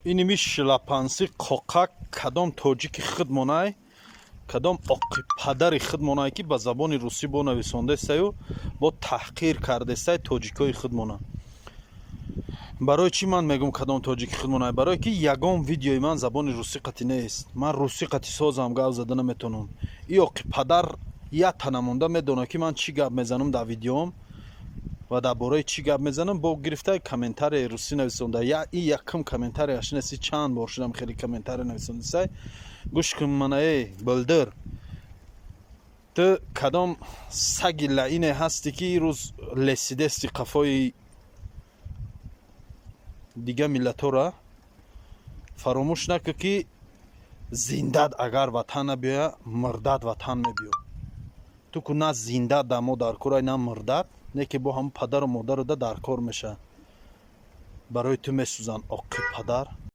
اینمی شلاپانسی قاقک کدام توجیک خود منای کدام آقی پدر خود منای که با زبان روسی با نویسنده سایو با تحقیر کرده سای توجیکای خود منای. برای چی من میگم کدام توجیک خود منای؟ برای که یگان ویدیوی من زبان روسی قطعی نیست. من روسی قطعی سازم گاو زده نمیتونم. ای آقی پدر یا تنمونده میدونه که من چی گپ میزنم در ویدیوم و درباره چی گپ میزنم با گرفته کامنتار روسی نویسنده یا این یکم کامنتار اشناسی چند بار شدم خیلی کامنتار نویسنده سای گوش کن منای بلدر تو کدام سگ لعینه هستی که روز لسیدستی قفای دیگه ملت را فراموش نکن که زندت اگر وطن بیا مردت وطن میبیو تو که نه زنده دمو در کورای نه مردت نه که با هم پدر و مادر رو در کار میشه برای تو میسوزن آقی پدر